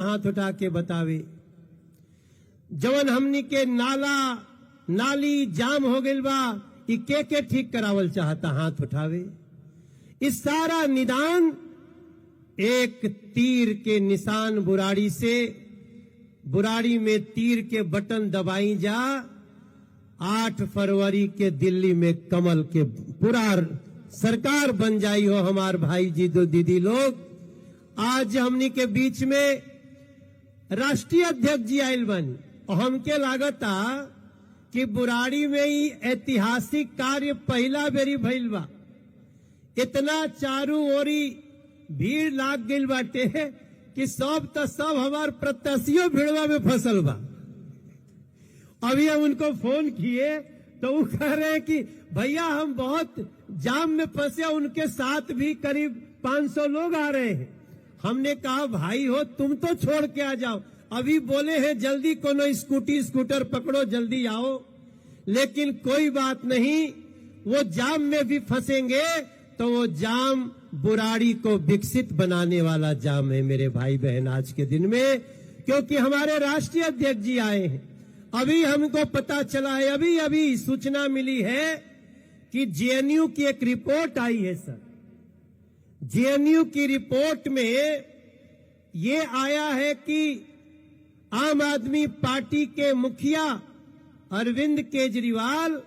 हाथ उठा के बतावे। जवन हमनी के नाला नाली जाम हो गइल बा, ई के ठीक करावल चाहता, हाथ उठावे। इस सारा निदान एक तीर के निशान बुराड़ी से, बुराड़ी में तीर के बटन दबाई जा, 8 फरवरी के दिल्ली में कमल के पूरा सरकार बन जाई हो। हमार भाई जी दो दीदी लोग, आज हमनी के बीच में राष्ट्रीय अध्यक्ष जी आयल बनी और हमके लागता कि बुराड़ी में ही ऐतिहासिक कार्य पहला बेरी भइल बा। इतना चारू ओरी भीड़ लाग गइल बाटे कि सब हमार प्रत्याशियों भीड़वा में फसल बा। अभी हम उनको फोन किए तो वो कह रहे हैं कि भैया हम बहुत जाम में फंसे, उनके साथ भी करीब 500 लोग आ रहे हैं। हमने कहा भाई हो तुम तो छोड़ के आ जाओ, अभी बोले हैं जल्दी कोनो स्कूटर पकड़ो जल्दी आओ, लेकिन कोई बात नहीं, वो जाम में भी फंसेंगे तो वो जाम बुराड़ी को विकसित बनाने वाला जाम है मेरे भाई बहन आज के दिन में, क्योंकि हमारे राष्ट्रीय अध्यक्ष जी आए हैं। अभी हमको पता चला है, अभी सूचना मिली है कि जेएनयू की एक रिपोर्ट आई है सर। जेएनयू की रिपोर्ट में ये आया है कि आम आदमी पार्टी के मुखिया अरविंद केजरीवाल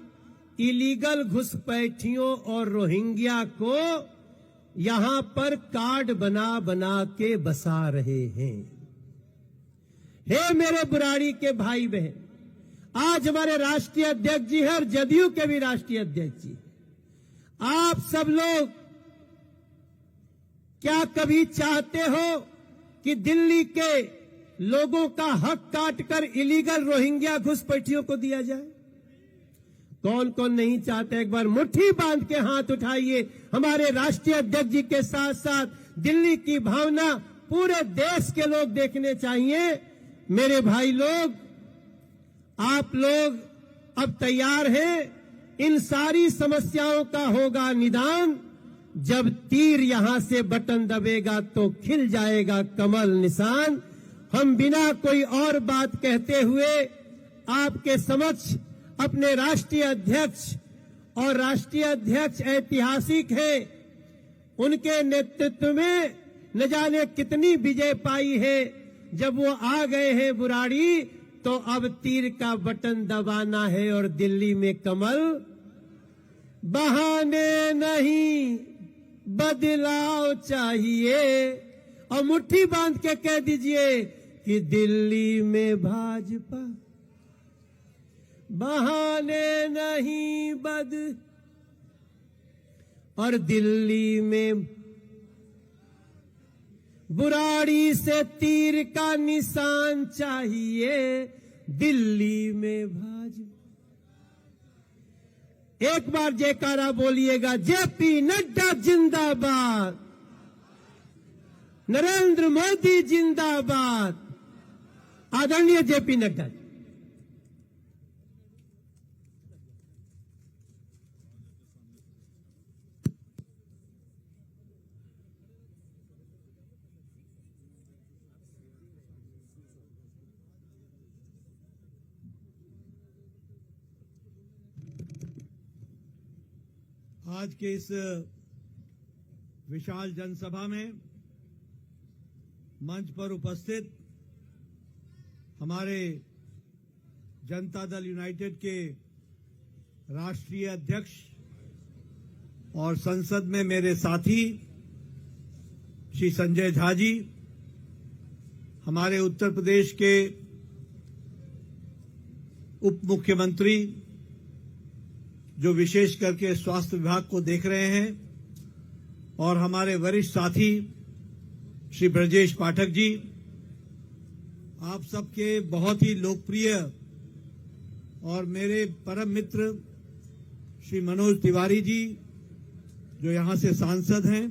इलीगल घुसपैठियों और रोहिंग्या को यहां पर कार्ड बना बना के बसा रहे हैं। हे मेरे बुराड़ी के भाई बहन, आज हमारे राष्ट्रीय अध्यक्ष जी हैं और जदयू के भी राष्ट्रीय अध्यक्ष जी, आप सब लोग क्या कभी चाहते हो कि दिल्ली के लोगों का हक काटकर इलीगल रोहिंग्या घुसपैठियों को दिया जाए? कौन कौन नहीं चाहते? एक बार मुट्ठी बांध के हाथ उठाइए। हमारे राष्ट्रीय अध्यक्ष जी के साथ साथ दिल्ली की भावना पूरे देश के लोग देखने चाहिए। मेरे भाई लोग, आप लोग अब तैयार हैं? इन सारी समस्याओं का होगा निदान जब तीर यहां से बटन दबेगा तो खिल जाएगा कमल निशान। हम बिना कोई और बात कहते हुए आपके समक्ष अपने राष्ट्रीय अध्यक्ष, और राष्ट्रीय अध्यक्ष ऐतिहासिक है, उनके नेतृत्व में न जाने कितनी विजय पाई है। जब वो आ गए हैं बुराड़ी तो अब तीर का बटन दबाना है और दिल्ली में कमल। बहाने नहीं बदलाव चाहिए, और मुट्ठी बांध के कह दीजिए कि दिल्ली में भाजपा। बहाने नहीं और दिल्ली में बुराड़ी से तीर का निशान चाहिए, दिल्ली में भाजपा। एक बार जयकारा बोलिएगा, जेपी नड्डा जिंदाबाद, नरेंद्र मोदी जिंदाबाद, आदरणीय जेपी नड्डा। आज के इस विशाल जनसभा में मंच पर उपस्थित हमारे जनता दल यूनाइटेड के राष्ट्रीय अध्यक्ष और संसद में मेरे साथी श्री संजय झा जी, हमारे उत्तर प्रदेश के उप मुख्यमंत्री जो विशेष करके स्वास्थ्य विभाग को देख रहे हैं, और हमारे वरिष्ठ साथी श्री ब्रजेश पाठक जी, आप सबके बहुत ही लोकप्रिय और मेरे परम मित्र श्री मनोज तिवारी जी जो यहां से सांसद हैं,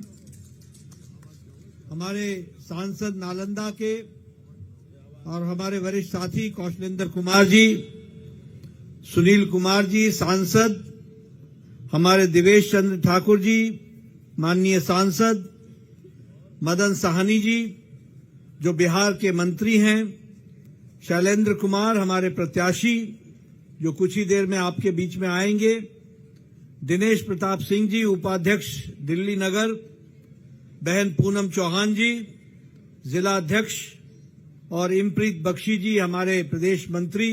हमारे सांसद नालंदा के और हमारे वरिष्ठ साथी कौशलेंद्र कुमार जी, सुनील कुमार जी सांसद, हमारे दिवेश चंद्र ठाकुर जी माननीय सांसद, मदन साहनी जी जो बिहार के मंत्री हैं, शैलेंद्र कुमार हमारे प्रत्याशी जो कुछ ही देर में आपके बीच में आएंगे, दिनेश प्रताप सिंह जी उपाध्यक्ष दिल्ली नगर, बहन पूनम चौहान जी जिला अध्यक्ष और इमप्रीत बख्शी जी हमारे प्रदेश मंत्री,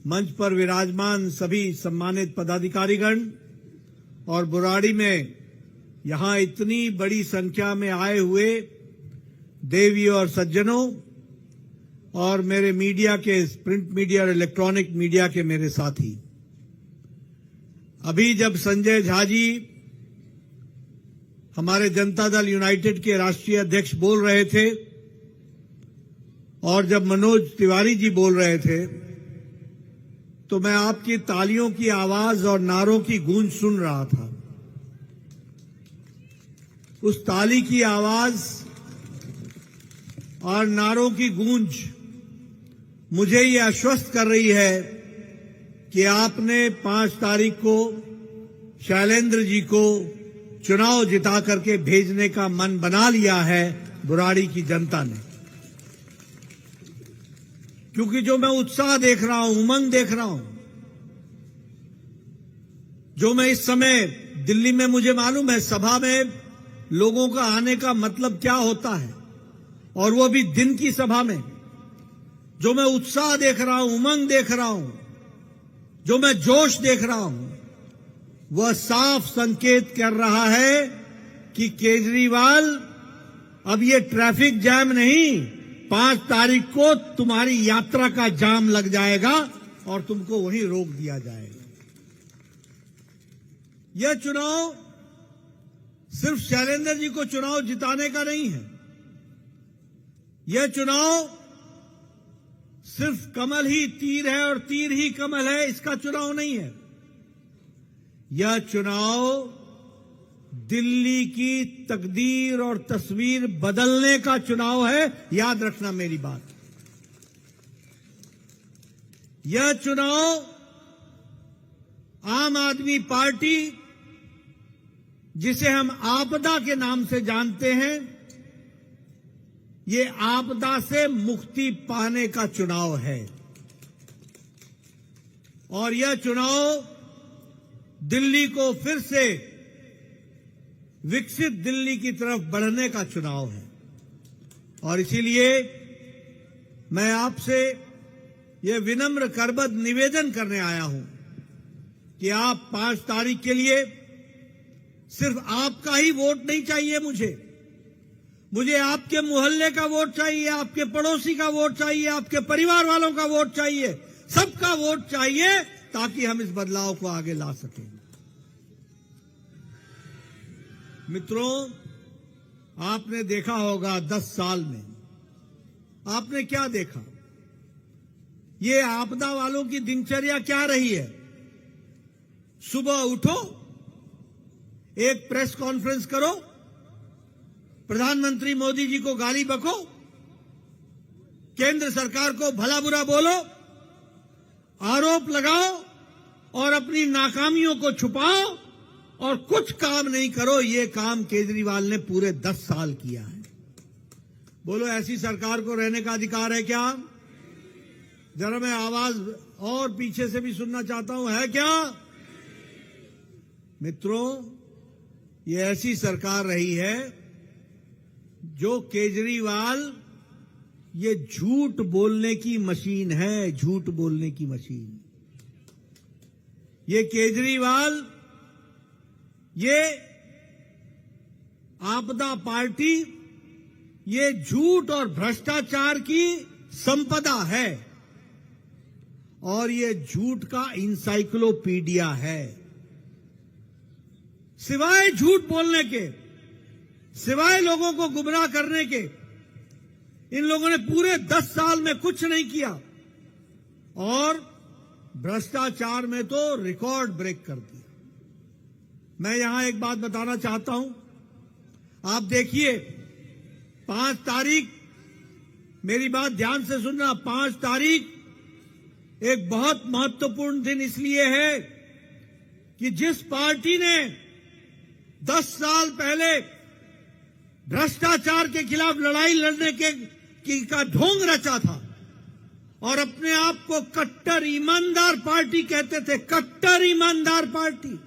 मंच पर विराजमान सभी सम्मानित पदाधिकारीगण और बुराड़ी में यहां इतनी बड़ी संख्या में आए हुए देवी और सज्जनों और मेरे मीडिया के प्रिंट मीडिया और इलेक्ट्रॉनिक मीडिया के मेरे साथी। अभी जब संजय झा जी हमारे जनता दल यूनाइटेड के राष्ट्रीय अध्यक्ष बोल रहे थे और जब मनोज तिवारी जी बोल रहे थे, तो मैं आपकी तालियों की आवाज और नारों की गूंज सुन रहा था। उस ताली की आवाज और नारों की गूंज मुझे ये आश्वस्त कर रही है कि आपने 5 तारीख को शैलेंद्र जी को चुनाव जिता करके भेजने का मन बना लिया है बुराड़ी की जनता ने। क्योंकि जो मैं उत्साह देख रहा हूं, उमंग देख रहा हूं, जो मैं इस समय दिल्ली में, मुझे मालूम है सभा में लोगों का आने का मतलब क्या होता है, और वो भी दिन की सभा में, जो मैं उत्साह देख रहा हूं, उमंग देख रहा हूं, जो मैं जोश देख रहा हूं, वह साफ संकेत कर रहा है कि केजरीवाल अब ये ट्रैफिक जैम नहीं, 5 तारीख को तुम्हारी यात्रा का जाम लग जाएगा और तुमको वहीं रोक दिया जाएगा। यह चुनाव सिर्फ शैलेंद्र जी को चुनाव जिताने का नहीं है। यह चुनाव सिर्फ कमल ही तीर है और तीर ही कमल है, इसका चुनाव नहीं है। यह चुनाव दिल्ली की तकदीर और तस्वीर बदलने का चुनाव है। याद रखना मेरी बात। यह चुनाव आम आदमी पार्टी, जिसे हम आपदा के नाम से जानते हैं, ये आपदा से मुक्ति पाने का चुनाव है। और यह चुनाव दिल्ली को फिर से विकसित दिल्ली की तरफ बढ़ने का चुनाव है। और इसीलिए मैं आपसे यह विनम्र करबद्ध निवेदन करने आया हूं कि आप 5 तारीख के लिए सिर्फ आपका ही वोट नहीं चाहिए मुझे आपके मोहल्ले का वोट चाहिए, आपके पड़ोसी का वोट चाहिए, आपके परिवार वालों का वोट चाहिए, सबका वोट चाहिए, ताकि हम इस बदलाव को आगे ला सकें। मित्रों, आपने देखा होगा 10 साल में आपने क्या देखा? ये आपदा वालों की दिनचर्या क्या रही है? सुबह उठो, एक प्रेस कॉन्फ्रेंस करो, प्रधानमंत्री मोदी जी को गाली बको, केंद्र सरकार को भला बुरा बोलो, आरोप लगाओ और अपनी नाकामियों को छुपाओ और कुछ काम नहीं करो। ये काम केजरीवाल ने पूरे 10 साल किया है। बोलो, ऐसी सरकार को रहने का अधिकार है क्या? जरा मैं आवाज और पीछे से भी सुनना चाहता हूं, है क्या? मित्रों, ये ऐसी सरकार रही है जो केजरीवाल, ये झूठ बोलने की मशीन है, झूठ बोलने की मशीन। ये केजरीवाल, ये आपदा पार्टी, ये झूठ और भ्रष्टाचार की संपदा है और ये झूठ का इंसाइक्लोपीडिया है। सिवाय झूठ बोलने के, सिवाय लोगों को गुमराह करने के, इन लोगों ने पूरे 10 साल में कुछ नहीं किया और भ्रष्टाचार में तो रिकॉर्ड ब्रेक कर दिया। मैं यहां एक बात बताना चाहता हूं। आप देखिए, 5 तारीख, मेरी बात ध्यान से सुनना, 5 तारीख एक बहुत महत्वपूर्ण दिन इसलिए है कि जिस पार्टी ने 10 साल पहले भ्रष्टाचार के खिलाफ लड़ाई लड़ने के का ढोंग रचा था और अपने आप को कट्टर ईमानदार पार्टी कहते थे, कट्टर ईमानदार पार्टी,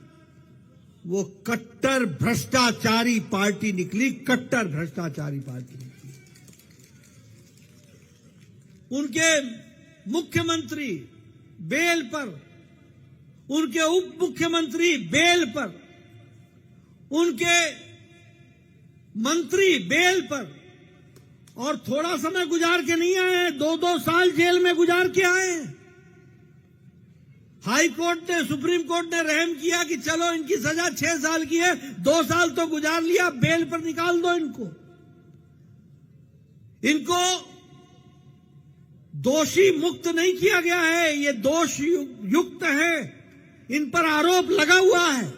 वो कट्टर भ्रष्टाचारी पार्टी निकली, कट्टर भ्रष्टाचारी पार्टी निकली। उनके मुख्यमंत्री बेल पर, उनके उप मुख्यमंत्री बेल पर, उनके मंत्री बेल पर, और थोड़ा समय गुजार के नहीं आए हैं, 2-2 साल जेल में गुजार के आए हैं। हाई कोर्ट ने, सुप्रीम कोर्ट ने रहम किया कि चलो इनकी सजा 6 साल की है, 2 साल तो गुजार लिया, बेल पर निकाल दो इनको। इनको दोषी मुक्त नहीं किया गया है, ये दोष युक्त है, इन पर आरोप लगा हुआ है।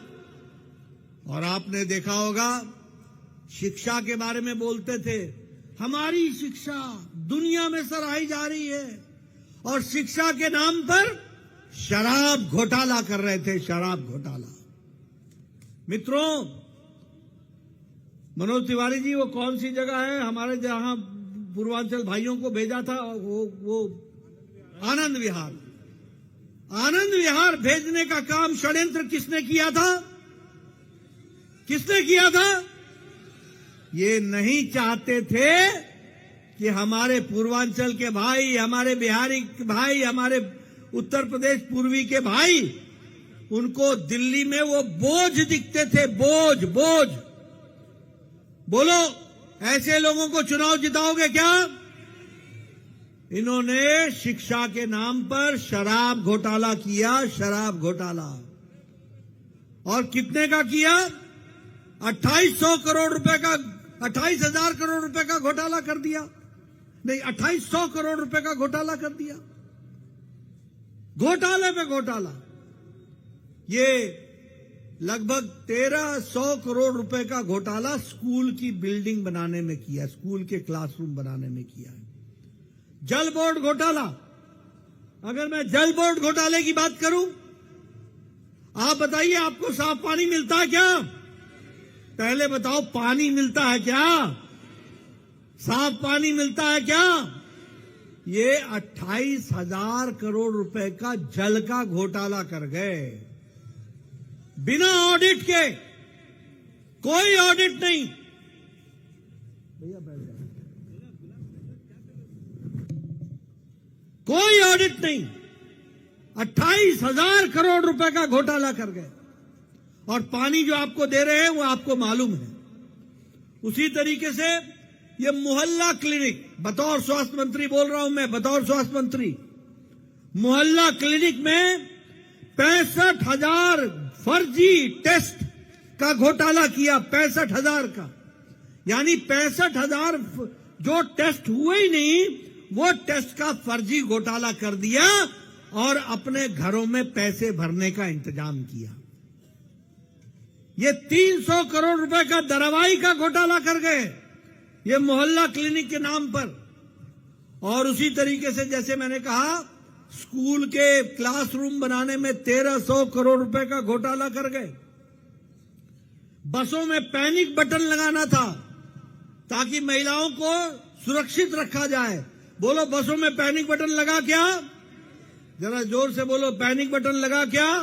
और आपने देखा होगा, शिक्षा के बारे में बोलते थे, हमारी शिक्षा दुनिया में सराही जा रही है, और शिक्षा के नाम पर शराब घोटाला कर रहे थे, शराब घोटाला। मित्रों, मनोज तिवारी जी, वो कौन सी जगह है हमारे जहां पूर्वांचल भाइयों को भेजा था, वो आनंद विहार। आनंद विहार भेजने का काम षड्यंत्र किसने किया था? किसने किया था? ये नहीं चाहते थे कि हमारे पूर्वांचल के भाई, हमारे बिहारी के भाई, हमारे उत्तर प्रदेश पूर्वी के भाई, उनको दिल्ली में वो बोझ दिखते थे, बोझ बोझ। बोलो, ऐसे लोगों को चुनाव जिताओगे क्या? इन्होंने शिक्षा के नाम पर शराब घोटाला किया, शराब घोटाला। और कितने का किया? 2800 करोड़ रुपए का, 28,000 करोड़ रुपए का घोटाला कर दिया। नहीं, 2800 करोड़ रुपए का घोटाला कर दिया। घोटाले पे घोटाला। ये लगभग 1300 करोड़ रुपए का घोटाला स्कूल की बिल्डिंग बनाने में किया, स्कूल के क्लासरूम बनाने में किया है। जल बोर्ड घोटाला, अगर मैं जल बोर्ड घोटाले की बात करूं, आप बताइए, आपको साफ पानी मिलता है क्या? पहले बताओ, पानी मिलता है क्या? साफ पानी मिलता है क्या? ये 28,000 करोड़ रुपए का जल का घोटाला कर गए, बिना ऑडिट के। कोई ऑडिट नहीं। भैया बैठ जाओ। कोई ऑडिट नहीं, 28,000 करोड़ रुपए का घोटाला कर गए। और पानी जो आपको दे रहे हैं वो आपको मालूम है। उसी तरीके से ये मोहल्ला क्लिनिक, बतौर स्वास्थ्य मंत्री बोल रहा हूं मैं, बतौर स्वास्थ्य मंत्री, मोहल्ला क्लिनिक में 65,000 फर्जी टेस्ट का घोटाला किया, 65,000 का। यानी 65,000 जो टेस्ट हुए ही नहीं, वो टेस्ट का फर्जी घोटाला कर दिया और अपने घरों में पैसे भरने का इंतजाम किया। ये 300 करोड़ रुपए का दवाई का घोटाला कर गए, ये मोहल्ला क्लिनिक के नाम पर। और उसी तरीके से, जैसे मैंने कहा, स्कूल के क्लासरूम बनाने में 1300 करोड़ रुपए का घोटाला कर गए। बसों में पैनिक बटन लगाना था ताकि महिलाओं को सुरक्षित रखा जाए। बोलो, बसों में पैनिक बटन लगा क्या? जरा जोर से बोलो, पैनिक बटन लगा क्या?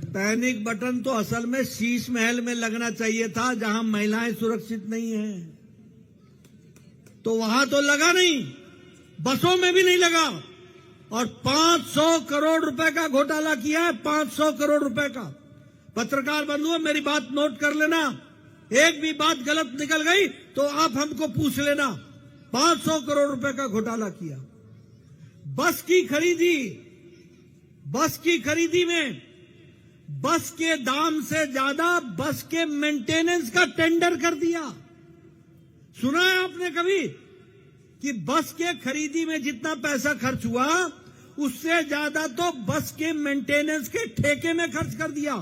पैनिक बटन तो असल में शीश महल में लगना चाहिए था, जहां महिलाएं सुरक्षित नहीं हैं, तो वहां तो लगा नहीं, बसों में भी नहीं लगा। और 500 करोड़ रुपए का घोटाला किया है, 500 करोड़ रुपए का। पत्रकार बंधुओं, मेरी बात नोट कर लेना, एक भी बात गलत निकल गई तो आप हमको पूछ लेना। 500 करोड़ रुपए का घोटाला किया। बस की खरीदी, बस की खरीदी में बस के दाम से ज्यादा बस के मेंटेनेंस का टेंडर कर दिया। सुना है आपने कभी कि बस के खरीदी में जितना पैसा खर्च हुआ, उससे ज्यादा तो बस के मेंटेनेंस के ठेके में खर्च कर दिया।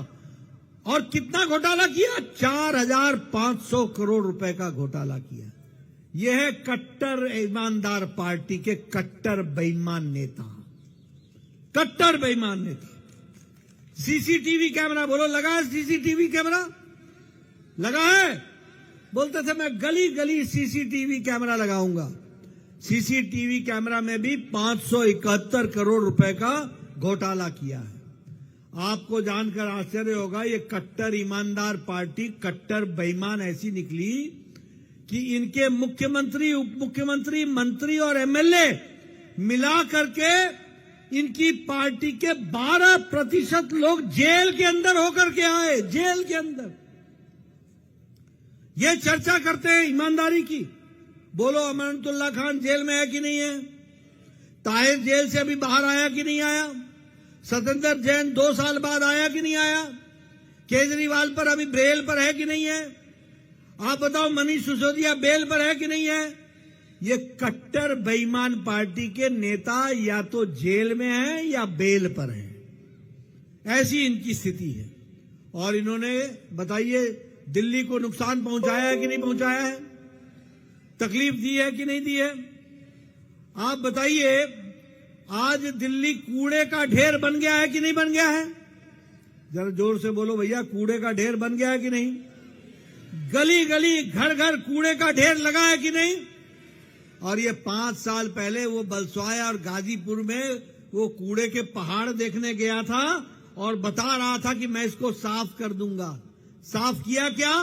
और कितना घोटाला किया? 4,500 करोड़ रुपए का घोटाला किया। यह है कट्टर ईमानदार पार्टी के कट्टर बेईमान नेता, कट्टर बेईमान नेता। सीसीटीवी कैमरा, बोलो लगा है? सीसीटीवी कैमरा लगा है? बोलते थे मैं गली गली सीसीटीवी कैमरा लगाऊंगा। सीसीटीवी कैमरा में भी 571 करोड़ रुपए का घोटाला किया है। आपको जानकर आश्चर्य होगा, ये कट्टर ईमानदार पार्टी कट्टर बेईमान ऐसी निकली कि इनके मुख्यमंत्री, उप मुख्यमंत्री, मंत्री और एमएलए मिला करके इनकी पार्टी के 12% लोग जेल के अंदर होकर के आए, जेल के अंदर। ये चर्चा करते हैं ईमानदारी की। बोलो, अमानतुल्लाह खान जेल में है कि नहीं है? ताहिर जेल से अभी बाहर आया कि नहीं आया? सत्येंद्र जैन 2 साल बाद आया कि नहीं आया? केजरीवाल पर अभी बेल पर है कि नहीं है? आप बताओ, मनीष सिसोदिया बेल पर है कि नहीं है? ये कट्टर बेईमान पार्टी के नेता या तो जेल में हैं या बेल पर हैं, ऐसी इनकी स्थिति है। और इन्होंने, बताइए, दिल्ली को नुकसान पहुंचाया है कि नहीं पहुंचाया है? तकलीफ दी है कि नहीं दी है? आप बताइए, आज दिल्ली कूड़े का ढेर बन गया है कि नहीं बन गया है? जरा जोर से बोलो भैया, कूड़े का ढेर बन गया है कि नहीं? गली गली, घर घर कूड़े का ढेर लगा है कि नहीं? और ये 5 साल पहले वो बलसवाया और गाजीपुर में वो कूड़े के पहाड़ देखने गया था और बता रहा था कि मैं इसको साफ कर दूंगा। साफ किया क्या?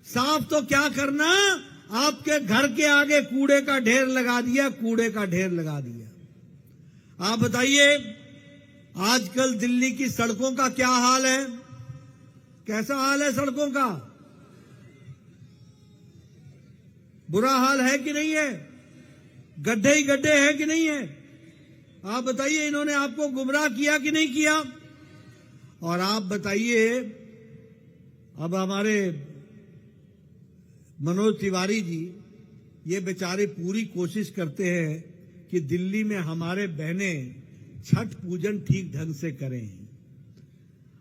साफ तो क्या करना, आपके घर के आगे कूड़े का ढेर लगा दिया, कूड़े का ढेर लगा दिया। आप बताइए, आजकल दिल्ली की सड़कों का क्या हाल है? कैसा हाल है सड़कों का? बुरा हाल है कि नहीं है? गड्ढे ही गड्ढे हैं कि नहीं है? आप बताइए, इन्होंने आपको गुमराह किया कि नहीं किया? और आप बताइए, अब हमारे मनोज तिवारी जी, ये बेचारे पूरी कोशिश करते हैं कि दिल्ली में हमारे बहनें छठ पूजन ठीक ढंग से करें।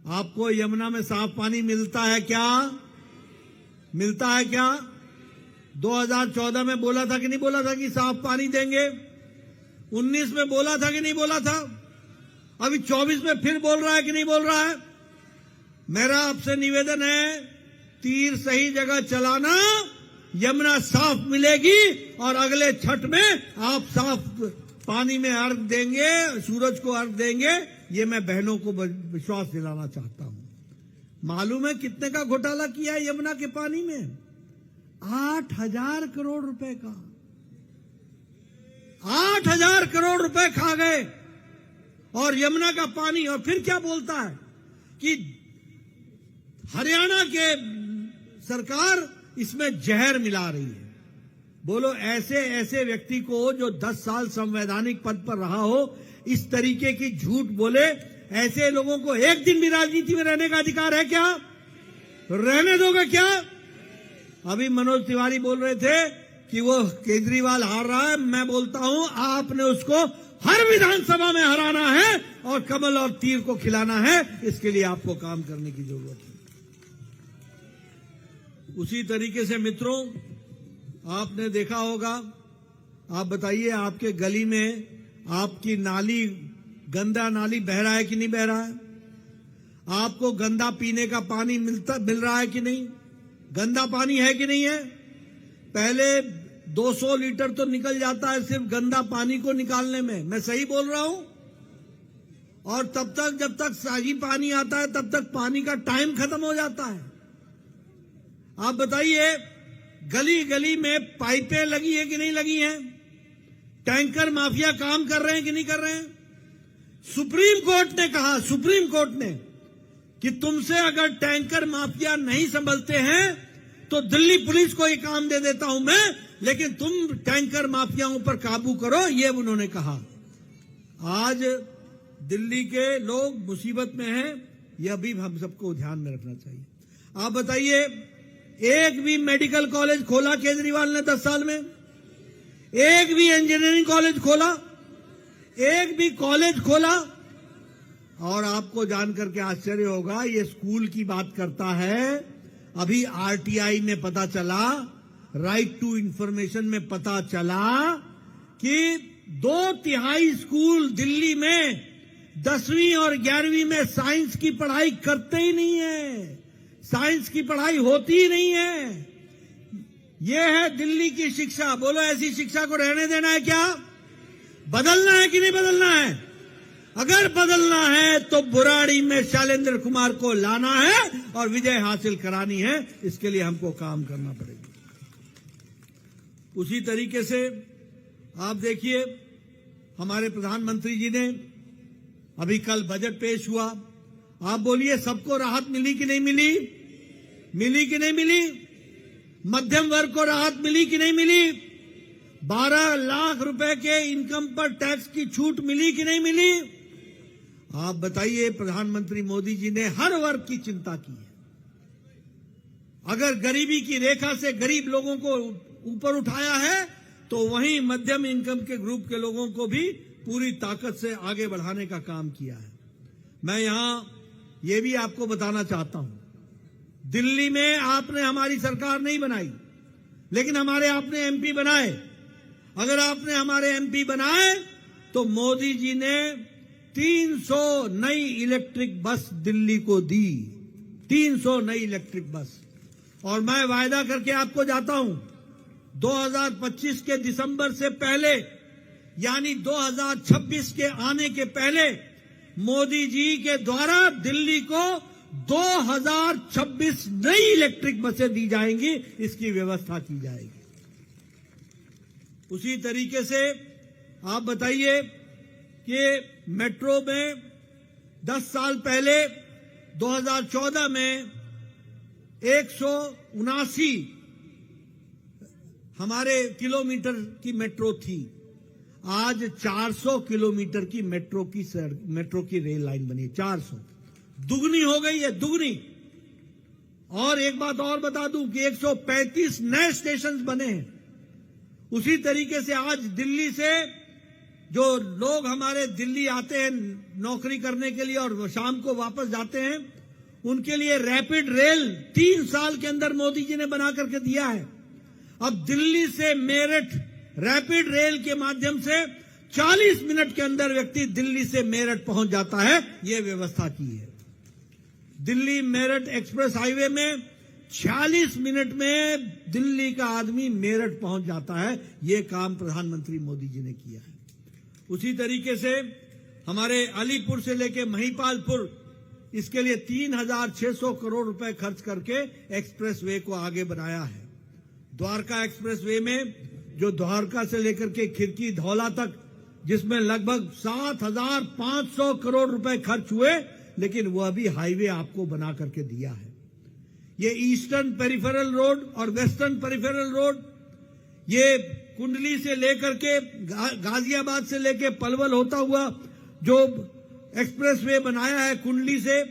आपको यमुना में साफ पानी मिलता है क्या? मिलता है क्या? 2014 में बोला था कि नहीं बोला था कि साफ पानी देंगे? 19 में बोला था कि नहीं बोला था? अभी 24 में फिर बोल रहा है कि नहीं बोल रहा है? मेरा आपसे निवेदन है, तीर सही जगह चलाना, यमुना साफ मिलेगी और अगले छठ में आप साफ पानी में अर्घ देंगे, सूरज को अर्घ देंगे। ये मैं बहनों को विश्वास दिलाना चाहता हूं। मालूम है कितने का घोटाला किया है यमुना के पानी में? 8,000 करोड़ रुपए का। 8,000 करोड़ रुपए खा गए और यमुना का पानी। और फिर क्या बोलता है कि हरियाणा के सरकार इसमें जहर मिला रही है। बोलो, ऐसे ऐसे व्यक्ति को जो 10 साल संवैधानिक पद पर रहा हो, इस तरीके की झूठ बोले, ऐसे लोगों को एक दिन भी राजनीति में रहने का अधिकार है क्या? रहने दोगे क्या? अभी मनोज तिवारी बोल रहे थे कि वो केजरीवाल हार रहा है। मैं बोलता हूं, आपने उसको हर विधानसभा में हराना है और कमल और तीर को खिलाना है। इसके लिए आपको काम करने की जरूरत है। उसी तरीके से मित्रों, आपने देखा होगा, आप बताइए, आपके गली में आपकी नाली, गंदा नाली बह रहा है कि नहीं बह रहा है? आपको गंदा पीने का पानी मिल रहा है कि नहीं? गंदा पानी है कि नहीं है? पहले 200 लीटर तो निकल जाता है सिर्फ गंदा पानी को निकालने में। मैं सही बोल रहा हूं? और तब तक, जब तक सही पानी आता है, तब तक पानी का टाइम खत्म हो जाता है। आप बताइए, गली गली में पाइपें लगी है कि नहीं लगी हैं? टैंकर माफिया काम कर रहे हैं कि नहीं कर रहे हैं? सुप्रीम कोर्ट ने कहा, सुप्रीम कोर्ट ने, कि तुमसे अगर टैंकर माफिया नहीं संभलते हैं तो दिल्ली पुलिस को ये काम दे देता हूं मैं, लेकिन तुम टैंकर माफियाओं पर काबू करो, ये उन्होंने कहा। आज दिल्ली के लोग मुसीबत में हैं, यह भी हम सबको ध्यान में रखना चाहिए। आप बताइए, एक भी मेडिकल कॉलेज खोला केजरीवाल ने 10 साल में? एक भी इंजीनियरिंग कॉलेज खोला? एक भी कॉलेज खोला? और आपको जानकर के आश्चर्य होगा, ये स्कूल की बात करता है। अभी आरटीआई ने पता चला, राइट टू इंफॉर्मेशन में पता चला कि 2/3 स्कूल दिल्ली में 10वीं और 11वीं में साइंस की पढ़ाई करते ही नहीं है, साइंस की पढ़ाई होती ही नहीं है। यह है दिल्ली की शिक्षा। बोलो, ऐसी शिक्षा को रहने देना है क्या? बदलना है कि नहीं बदलना है? अगर बदलना है तो बुराड़ी में शैलेंद्र कुमार को लाना है और विजय हासिल करानी है। इसके लिए हमको काम करना पड़ेगा। उसी तरीके से आप देखिए, हमारे प्रधानमंत्री जी ने अभी कल बजट पेश हुआ। आप बोलिए, सबको राहत मिली कि नहीं मिली? मिली कि नहीं मिली? मध्यम वर्ग को राहत मिली कि नहीं मिली? 12 लाख रुपए के इनकम पर टैक्स की छूट मिली कि नहीं मिली? आप बताइए। प्रधानमंत्री मोदी जी ने हर वर्ग की चिंता की है। अगर गरीबी की रेखा से गरीब लोगों को ऊपर उठाया है तो वहीं मध्यम इनकम के ग्रुप के लोगों को भी पूरी ताकत से आगे बढ़ाने का काम किया है। मैं यहां यह भी आपको बताना चाहता हूं, दिल्ली में आपने हमारी सरकार नहीं बनाई, लेकिन हमारे आपने एमपी बनाए। अगर आपने हमारे एमपी बनाए तो मोदी जी ने 300 नई इलेक्ट्रिक बस दिल्ली को दी। 300 नई इलेक्ट्रिक बस। और मैं वायदा करके आपको जाता हूं, 2025 के दिसंबर से पहले, यानी 2026 के आने के पहले, मोदी जी के द्वारा दिल्ली को 2026 नई इलेक्ट्रिक बसें दी जाएंगी। इसकी व्यवस्था की जाएगी। उसी तरीके से आप बताइए कि मेट्रो में 10 साल पहले 2014 में 179 हमारे किलोमीटर की मेट्रो थी। आज 400 किलोमीटर की मेट्रो की रेल लाइन बनी। 400 दुगनी हो गई है, दुगनी। और एक बात और बता दूं कि 135 नए स्टेशन बने हैं। उसी तरीके से आज दिल्ली से जो लोग हमारे दिल्ली आते हैं नौकरी करने के लिए और शाम को वापस जाते हैं, उनके लिए रैपिड रेल 3 साल के अंदर मोदी जी ने बना करके दिया है। अब दिल्ली से मेरठ रैपिड रेल के माध्यम से 40 मिनट के अंदर व्यक्ति दिल्ली से मेरठ पहुंच जाता है। यह व्यवस्था की है। दिल्ली मेरठ एक्सप्रेस हाईवे में 46 मिनट में दिल्ली का आदमी मेरठ पहुंच जाता है। यह काम प्रधानमंत्री मोदी जी ने किया है। उसी तरीके से हमारे अलीपुर से लेकर महिपालपुर, इसके लिए 3600 करोड़ रुपए खर्च करके एक्सप्रेसवे को आगे बढ़ाया है। द्वारका एक्सप्रेसवे में जो द्वारका से लेकर के खिड़की धौला तक, जिसमें लगभग 7500 करोड़ रुपए खर्च हुए, लेकिन वह भी हाईवे आपको बना करके दिया है। ये ईस्टर्न पेरिफेरल रोड और वेस्टर्न पेरिफेरल रोड, ये कुंडली से लेकर के गाजियाबाद से लेकर पलवल होता हुआ जो एक्सप्रेसवे बनाया है कुंडली से,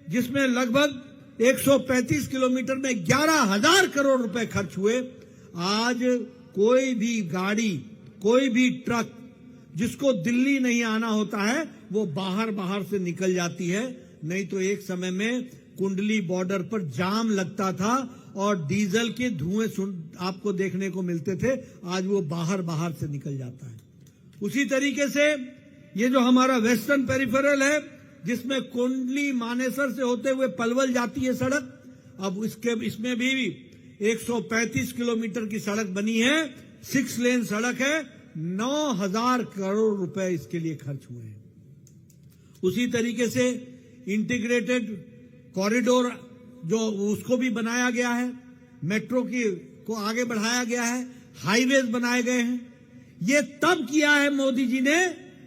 जिसमें लगभग 135 किलोमीटर में 11,000 करोड़ रुपए खर्च हुए। आज कोई भी गाड़ी, कोई भी ट्रक जिसको दिल्ली नहीं आना होता है, वो बाहर से निकल जाती है। नहीं तो एक समय में कुंडली बॉर्डर पर जाम लगता था और डीजल के धुएं आपको देखने को मिलते थे। आज वो बाहर से निकल जाता है। उसी तरीके से ये जो हमारा वेस्टर्न पेरिफेरल है, जिसमें कुंडली मानेसर से होते हुए पलवल जाती है सड़क, अब इसमें भी 135 किलोमीटर की सड़क बनी है। 6 लेन सड़क है। 9,000 करोड़ रुपए इसके लिए खर्च हुए हैं। उसी तरीके से इंटीग्रेटेड कॉरिडोर जो उसको भी बनाया गया है, मेट्रो को आगे बढ़ाया गया है, हाईवेज बनाए गए हैं। ये तब किया है मोदी जी ने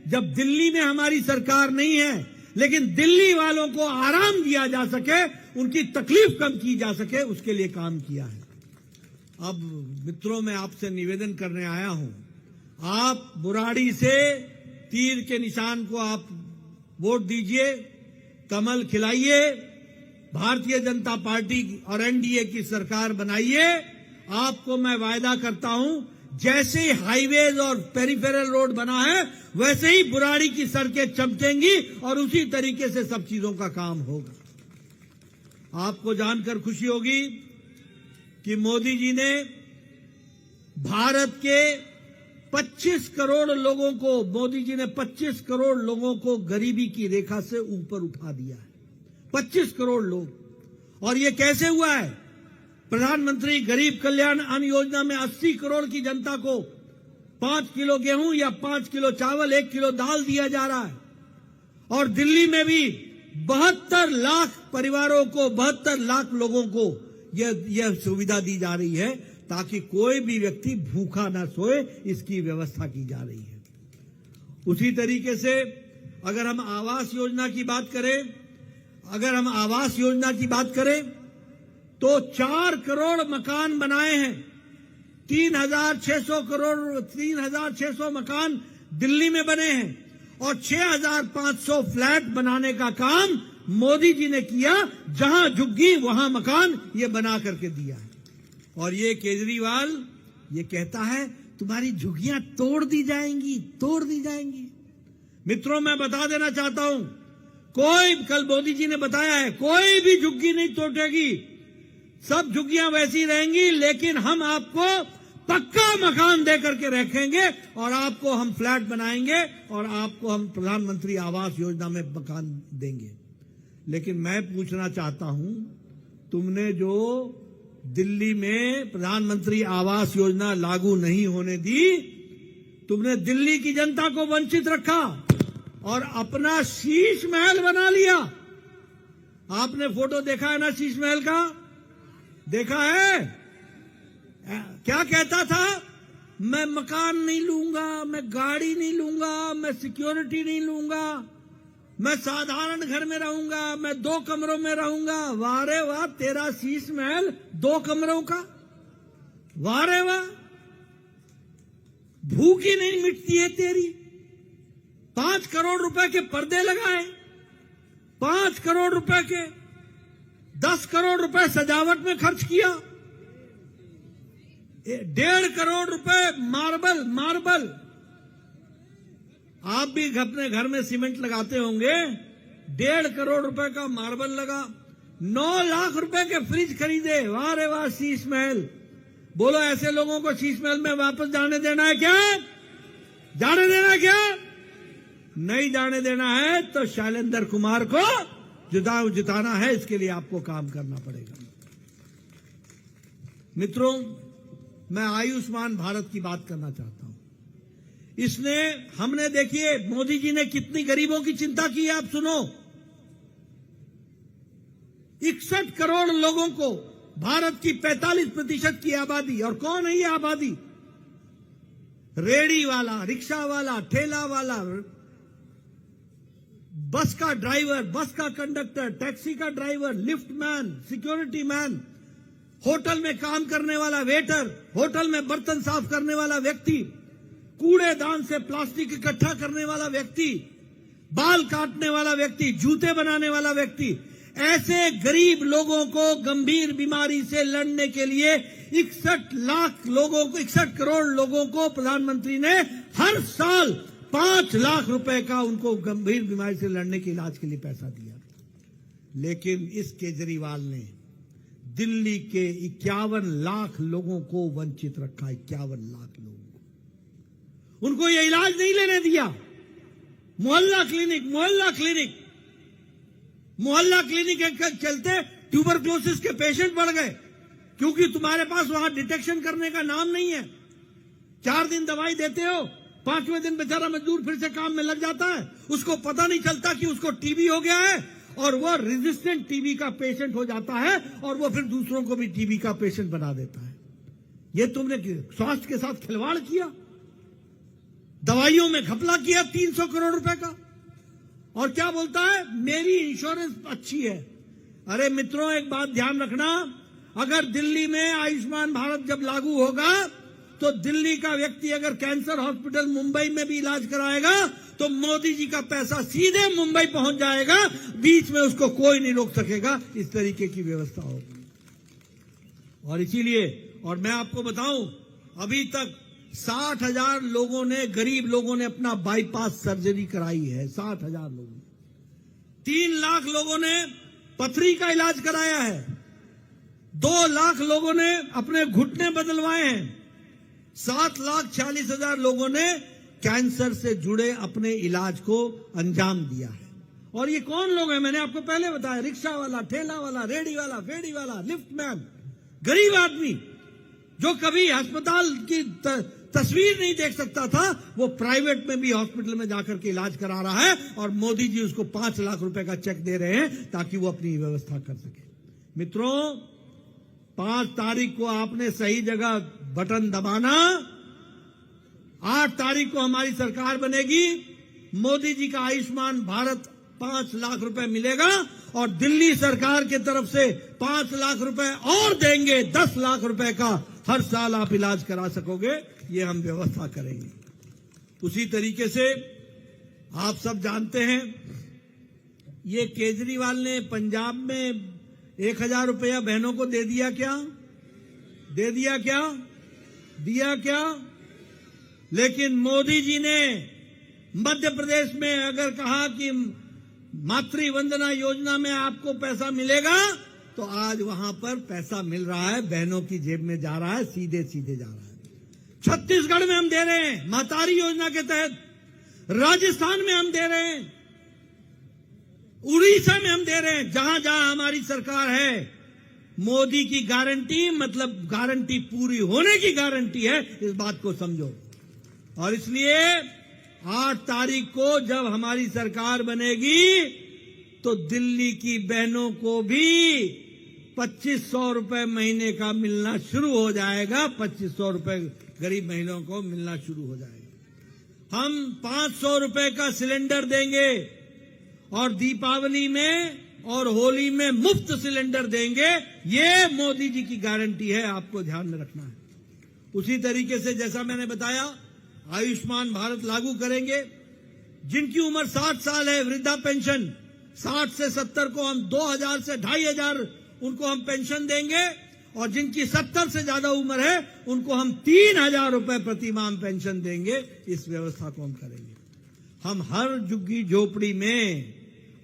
जब दिल्ली में हमारी सरकार नहीं है, लेकिन दिल्ली वालों को आराम दिया जा सके, उनकी तकलीफ कम की जा सके, उसके लिए काम किया है। अब मित्रों, मैं आपसे निवेदन करने आया हूं, आप बुराड़ी से तीर के निशान को आप वोट दीजिए, कमल खिलाइए, भारतीय जनता पार्टी और एनडीए की सरकार बनाइए। आपको मैं वायदा करता हूं, जैसे ही हाईवेज और पेरिफेरल रोड बना है, वैसे ही बुराड़ी की सड़कें चमकेंगी और उसी तरीके से सब चीजों का काम होगा। आपको जानकर खुशी होगी कि मोदी जी ने भारत के 25 करोड़ लोगों को, मोदी जी ने 25 करोड़ लोगों को गरीबी की रेखा से ऊपर उठा दिया है। 25 करोड़ लोग। और ये कैसे हुआ है? प्रधानमंत्री गरीब कल्याण अन्न योजना में 80 करोड़ की जनता को 5 किलो गेहूं या 5 किलो चावल, 1 किलो दाल दिया जा रहा है। और दिल्ली में भी 72 लाख परिवारों को, 72 लाख लोगों को यह सुविधा दी जा रही है ताकि कोई भी व्यक्ति भूखा ना सोए, इसकी व्यवस्था की जा रही है। उसी तरीके से अगर हम आवास योजना की बात करें, तो 4 करोड़ मकान बनाए हैं। 3,600 मकान दिल्ली में बने हैं और 6,500 फ्लैट बनाने का काम मोदी जी ने किया। जहां झुग्गी वहां मकान ये बना करके दिया है। और ये केजरीवाल ये कहता है तुम्हारी झुग्गियां तोड़ दी जाएंगी। मित्रों, मैं बता देना चाहता हूं, कल मोदी जी ने बताया है, कोई भी झुग्गी नहीं टूटेगी, सब झुग्गियां वैसी रहेंगी, लेकिन हम आपको पक्का मकान दे करके रखेंगे और आपको हम फ्लैट बनाएंगे और आपको हम प्रधानमंत्री आवास योजना में मकान देंगे। लेकिन मैं पूछना चाहता हूं, तुमने जो दिल्ली में प्रधानमंत्री आवास योजना लागू नहीं होने दी, तुमने दिल्ली की जनता को वंचित रखा और अपना शीश महल बना लिया। आपने फोटो देखा है ना शीश महल का? देखा है? क्या कहता था? मैं मकान नहीं लूंगा, मैं गाड़ी नहीं लूंगा, मैं सिक्योरिटी नहीं लूंगा, मैं साधारण घर में रहूंगा, मैं 2 कमरों में रहूंगा। वाह रे वाह, तेरा शीश महल 2 कमरों का, वाह रे वाह। भूख ही नहीं मिटती है तेरी। 5 करोड़ रुपए के पर्दे लगाए, 5 करोड़ रुपए के, 10 करोड़ रुपए सजावट में खर्च किया, 1.5 करोड़ रुपए मार्बल। आप भी अपने घर में सीमेंट लगाते होंगे, 1.5 करोड़ रुपए का मार्बल लगा, 9 लाख रुपए के फ्रिज खरीदे। वाह रे वाह, शीश महल। बोलो, ऐसे लोगों को शीश महल में वापस जाने देना है क्या? जाने देना क्या? नहीं जाने देना है तो शैलेंद्र कुमार को जिताना है, इसके लिए आपको काम करना पड़ेगा। मित्रों, मैं आयुष्मान भारत की बात करना चाहता हूं। हमने देखिए मोदी जी ने कितनी गरीबों की चिंता की है, आप सुनो। 61 करोड़ लोगों को, भारत की 45% की आबादी, और कौन है ये आबादी? रेडी वाला, रिक्शा वाला, ठेला वाला, बस का ड्राइवर, बस का कंडक्टर, टैक्सी का driver, lift man, security man, hotel में काम करने वाला वेटर, होटल में बर्तन साफ करने वाला व्यक्ति, कूड़ेदान से प्लास्टिक इकट्ठा करने वाला व्यक्ति, बाल काटने वाला व्यक्ति, जूते बनाने वाला व्यक्ति, ऐसे गरीब लोगों को गंभीर बीमारी से लड़ने के लिए 61 करोड़ लोगों को प्रधानमंत्री ने हर साल 5 लाख रुपए का उनको गंभीर बीमारी से लड़ने के इलाज के लिए पैसा दिया। लेकिन इस केजरीवाल ने दिल्ली के 51 लाख लोगों को वंचित रखा। 51 लाख लोगों को उनको ये इलाज नहीं लेने दिया। मोहल्ला क्लिनिक के चलते ट्यूबरक्लोसिस के पेशेंट बढ़ गए, क्योंकि तुम्हारे पास वहां डिटेक्शन करने का नाम नहीं है। 4 दिन दवाई देते हो, 5वें दिन बेचारा मजदूर फिर से काम में लग जाता है, उसको पता नहीं चलता कि उसको टीबी हो गया है और वो रेजिस्टेंट टीबी का पेशेंट हो जाता है और वो फिर दूसरों को भी टीबी का पेशेंट बना देता है। ये तुमने स्वास्थ्य के साथ खिलवाड़ किया, दवाइयों में घपला किया 300 करोड़ रुपए का। और क्या बोलता है, मेरी इंश्योरेंस अच्छी है। अरे मित्रों, एक बात ध्यान रखना, अगर दिल्ली में आयुष्मान भारत जब लागू होगा तो दिल्ली का व्यक्ति अगर कैंसर हॉस्पिटल मुंबई में भी इलाज कराएगा तो मोदी जी का पैसा सीधे मुंबई पहुंच जाएगा, बीच में उसको कोई नहीं रोक सकेगा। इस तरीके की व्यवस्था होगी। और इसीलिए, और मैं आपको बताऊं, अभी तक 60,000 लोगों ने, गरीब लोगों ने अपना बाईपास सर्जरी कराई है। 60,000 लोगों, 3 लाख लोगों ने पथरी का इलाज कराया है, 2 लाख लोगों ने अपने घुटने बदलवाए हैं, 7,40,000 लोगों ने कैंसर से जुड़े अपने इलाज को अंजाम दिया है। और ये कौन लोग हैं? मैंने आपको पहले बताया, रिक्शा वाला, ठेला वाला, रेडी वाला, फेडी वाला, लिफ्ट मैन, गरीब आदमी जो कभी अस्पताल की तस्वीर नहीं देख सकता था, वो प्राइवेट में भी हॉस्पिटल में जाकर के इलाज करा रहा है और मोदी जी उसको 5 लाख रुपए का चेक दे रहे हैं ताकि वो अपनी व्यवस्था कर सके। मित्रों, 5 तारीख को आपने सही जगह बटन दबाना। 8 तारीख को हमारी सरकार बनेगी, मोदी जी का आयुष्मान भारत 5 लाख रुपए मिलेगा और दिल्ली सरकार की तरफ से 5 लाख रुपए और देंगे। 10 लाख रुपए का हर साल आप इलाज करा सकोगे, ये हम व्यवस्था करेंगे। उसी तरीके से आप सब जानते हैं, ये केजरीवाल ने पंजाब में 1,000 रुपया बहनों को दे दिया क्या? दे दिया क्या? दिया क्या? लेकिन मोदी जी ने मध्य प्रदेश में अगर कहा कि मातृ वंदना योजना में आपको पैसा मिलेगा, तो आज वहां पर पैसा मिल रहा है, बहनों की जेब में जा रहा है, सीधे सीधे जा रहा है। छत्तीसगढ़ में हम दे रहे हैं मातारी योजना के तहत, राजस्थान में हम दे रहे हैं, उड़ीसा में हम दे रहे हैं। जहां जहां हमारी सरकार है, मोदी की गारंटी मतलब गारंटी पूरी होने की गारंटी है, इस बात को समझो। और इसलिए 8 तारीख को जब हमारी सरकार बनेगी, तो दिल्ली की बहनों को भी 2,500 रुपए महीने का मिलना शुरू हो जाएगा। 2,500 रुपए गरीब महीनों को मिलना शुरू हो जाएगा। हम 500 रुपए का सिलेंडर देंगे और दीपावली में और होली में मुफ्त सिलेंडर देंगे। ये मोदी जी की गारंटी है, आपको ध्यान में रखना है। उसी तरीके से जैसा मैंने बताया, आयुष्मान भारत लागू करेंगे। जिनकी उम्र 60 साल है, वृद्धा पेंशन 60 से 70 को हम 2,000 से 2,500 उनको हम पेंशन देंगे और जिनकी 70 से ज्यादा उम्र है उनको हम 3,000 रुपए प्रति माह पेंशन देंगे। इस व्यवस्था को हम करेंगे। हम हर झुग्गी झोपड़ी में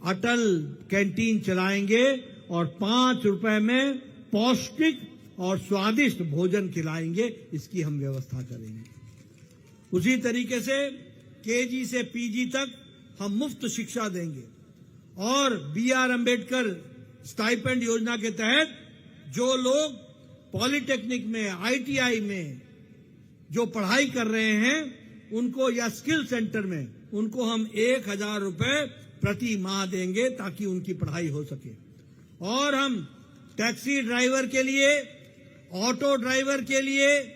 अटल कैंटीन चलाएंगे और 5 रुपए में पौष्टिक और स्वादिष्ट भोजन खिलाएंगे। इसकी हम व्यवस्था करेंगे। उसी तरीके से केजी से पीजी तक हम मुफ्त शिक्षा देंगे और BR अम्बेडकर स्टाइपेंड योजना के तहत जो लोग पॉलिटेक्निक में, ITI में जो पढ़ाई कर रहे हैं उनको, या स्किल सेंटर में, उनको हम 1,000 रुपए प्रति माह देंगे ताकि उनकी पढ़ाई हो सके। और हम टैक्सी ड्राइवर के लिए, ऑटो ड्राइवर के लिए,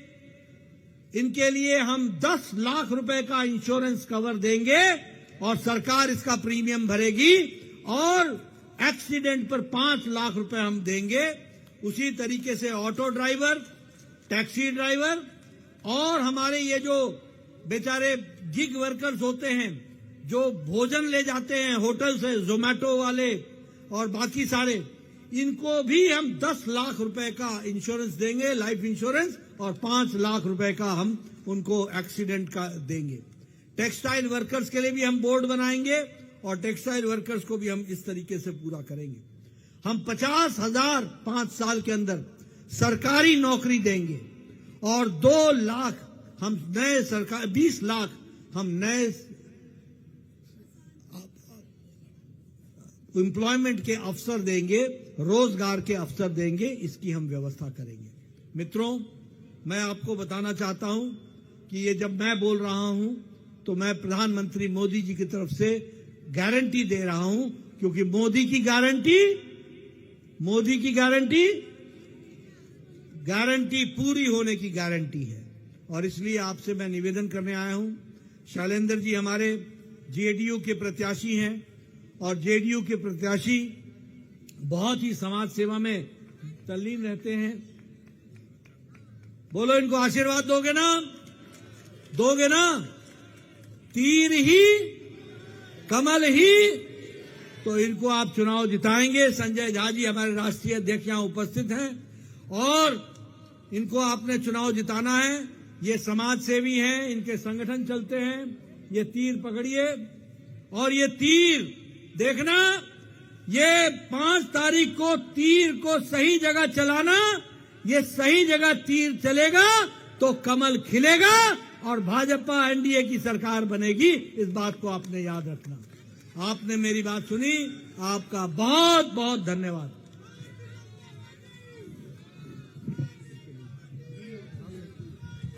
इनके लिए हम 10 लाख रुपए का इंश्योरेंस कवर देंगे और सरकार इसका प्रीमियम भरेगी और एक्सीडेंट पर 5 लाख रुपए हम देंगे। उसी तरीके से ऑटो ड्राइवर, टैक्सी ड्राइवर और हमारे ये जो बेचारे गिग वर्कर्स होते हैं जो भोजन ले जाते हैं होटल से, जोमेटो वाले और बाकी सारे, इनको भी हम 10 लाख रुपए का इंश्योरेंस देंगे, लाइफ इंश्योरेंस, और 5 लाख रुपए का हम उनको एक्सीडेंट का देंगे। टेक्सटाइल वर्कर्स के लिए भी हम बोर्ड बनाएंगे और टेक्सटाइल वर्कर्स को भी हम इस तरीके से पूरा करेंगे। हम 50,000 5 साल के अंदर सरकारी नौकरी देंगे और 2 लाख हम नए सरकार, 20 लाख हम नए एम्प्लॉयमेंट के अवसर देंगे, रोजगार के अवसर देंगे। इसकी हम व्यवस्था करेंगे। मित्रों, मैं आपको बताना चाहता हूं कि ये जब मैं बोल रहा हूं तो मैं प्रधानमंत्री मोदी जी की तरफ से गारंटी दे रहा हूं, क्योंकि मोदी की गारंटी पूरी होने की गारंटी है। और इसलिए आपसे मैं निवेदन करने आया हूं। शैलेंद्र जी हमारे जेडीयू के प्रत्याशी हैं और जेडीयू के प्रत्याशी बहुत ही समाज सेवा में तल्लीन रहते हैं। बोलो, इनको आशीर्वाद दोगे ना? दोगे ना? तीर ही कमल ही, तो इनको आप चुनाव जिताएंगे। संजय झा जी हमारे राष्ट्रीय अध्यक्ष यहां उपस्थित हैं और इनको आपने चुनाव जिताना है। ये समाज सेवी हैं, इनके संगठन चलते हैं। ये तीर पकड़िए और ये तीर देखना, ये 5 तारीख को तीर को सही जगह चलाना। ये सही जगह तीर चलेगा तो कमल खिलेगा और भाजपा एनडीए की सरकार बनेगी। इस बात को आपने याद रखना। आपने मेरी बात सुनी, आपका बहुत बहुत धन्यवाद।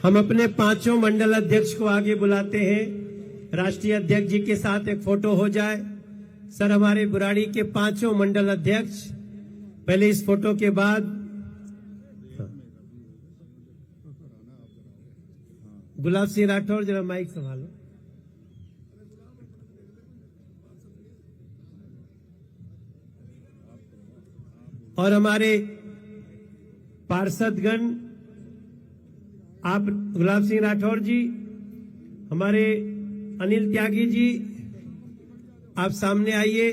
हम अपने पांचों मंडल अध्यक्ष को आगे बुलाते हैं। राष्ट्रीय अध्यक्ष जी के साथ एक फोटो हो जाए। सर, हमारे बुराड़ी के पांचों मंडल अध्यक्ष पहले इस फोटो के बाद गुलाब सिंह राठौर, जरा माइक संभालो। और हमारे पार्षदगण, आप गुलाब सिंह राठौर जी, हमारे अनिल त्यागी जी, आप सामने आइए।